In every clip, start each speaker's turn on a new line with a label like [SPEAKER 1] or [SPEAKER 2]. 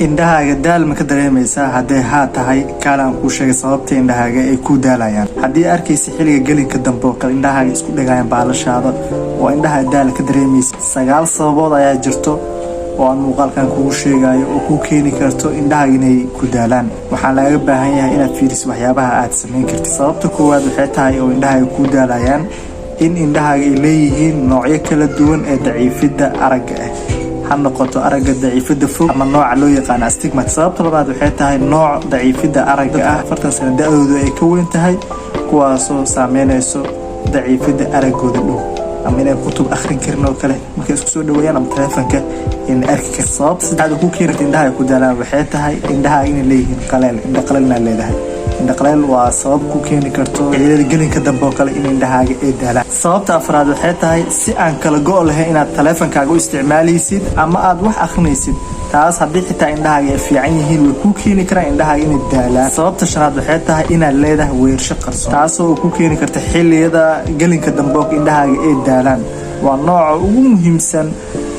[SPEAKER 1] indhahaaga daal ma ka dareemaysaa haddee haa tahay kaalaan kuu sheegay sababta indhahaaga ay ku daalayaan. haddii arkaysa xilliga gelinka dambe oo kale indhahaaga isku dhagayaan baalashaada oo indhaha daal ka dareemaysa 9 sababood ayaa jirto oo aan muuqaalkan kugu sheegayo oo ku keeni karto indhahaaga inay ku daalaan. waxaa laga baahan yahay inaad fiiriso waxyaabaha aad sameyn kartid. sababta koowaad waxay tahay oo indhahaaga ku daalayaan in indhahaaga ay leeyihiin noocyo kala duwan ee daciifidda aragga ah, ha noqoto aragga daciifidda fog ama nooca loo yaqaan astigmat. sababta labaad waxay tahay nooc daciifidda aragga ah 40 sano da'doodu ay ka weyn tahay, kuwaasoo saameynayso daciifidda araggooda dhow ama inay kutub akhrin karin oo kale markay isku soo dhaweeyaan ama taleefanka in arki karin. sababta saddexaad ku keenta indhaha ku daalaan waxay tahay indhaha inay leeyihiin qaleel, indha qaleel leedahay. indha qaleel waa sabab ku keeni karto xilliyada gelinka dambe oo kale in indhahaaga ay daalaan. sababta afraad waxay tahay si aan kala go' lahayn inaad taleefankaaga u isticmaalaysid ama aad wax akhrinaysid, taas haddii xitaa indhahaaga ay fiican yihiin way ku keeni karaan indhahaaga inay daalaan. sababta shanaad waxay tahay inaad leedahay weersho qarsoon, taasoo ku keeni karta xilliyada gelinka dambe oo indhahaaga ay daalaan. waa nooca ugu muhiimsan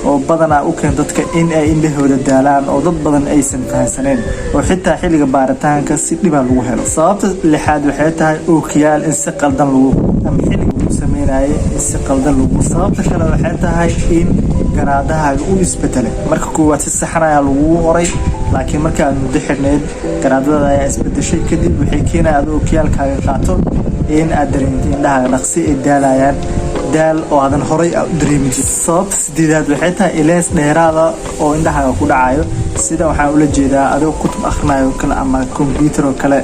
[SPEAKER 1] oo badanaa u keenta dadka in ay indhahooda daalaan oo dad badan aysan fahansaneen oo xitaa xilliga baaritaanka si dhiba lagu helo. sababta lixaad waxay tahay ookiyaal in si qaldan lagu ama xilliga lagu sameynaayo in si qaldan lagu. sababta kale waxay tahay in garaadahaaga u isbedelay. marka koowaad si saxan ayaa lagu qoray, laakiin marka aad muddo xidhneyd garaadada ayaa isbedeshay, kadib waxay keenayaan adoo ookiyaalkaaga qaato in aad dareentay indhahaaga dhaqsi ay daalayaan, daal oo aadan horay u dareemin. sababta sideedaad waxay tahay ileys dheeraada oo indhahaaga ku dhacayo, sida waxaan ula jeedaa adoo kutub akhrinayo kale ama computer oo kale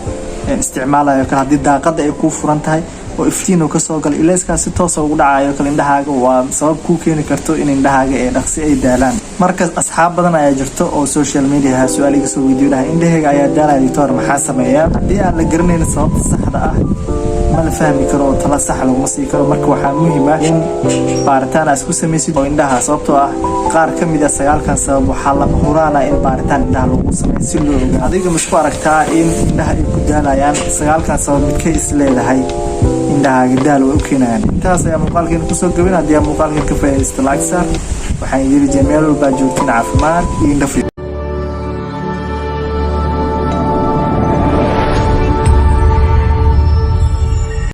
[SPEAKER 1] isticmaalayo kale, haddii daaqada ay ku furan tahay oo iftiin uu ka soo galo ileyskaas si toos ah ugu dhacayo kale indhahaaga, waa sabab ku keeni karto in indhahaaga ay dhaqsi ay daalaan. marka asxaab badan ayaa jirto oo social media su'aal iga soo weydiinaya indhahaaga ayaa daalaya doctor maxaa sameeyaa. haddii aan la garanayn sababta saxda ah ma la fahmi karo oo tala sax laguma sii karo. marka waxaa muhiim ah in baaritaan aad isku samaysid oo indhaha, sababtoo ah qaar ka mid ah 9 sabab waxaa lama huraan in baaritaan indhaha lagu sameeyo si loo ogaado. adiga ma isku aragtaa in indhaha ay ku daalayaan 9 sabab midkay is leedahay indhahaaga daal way u keenayaan? intaas ayaa muuqaalkeena kusoo gabin. haddii aad muuqaalkeena ka faa'iidaysto like saar. waxaan idin jecel meel walba joogtiin caafimaad iyo indho fiican.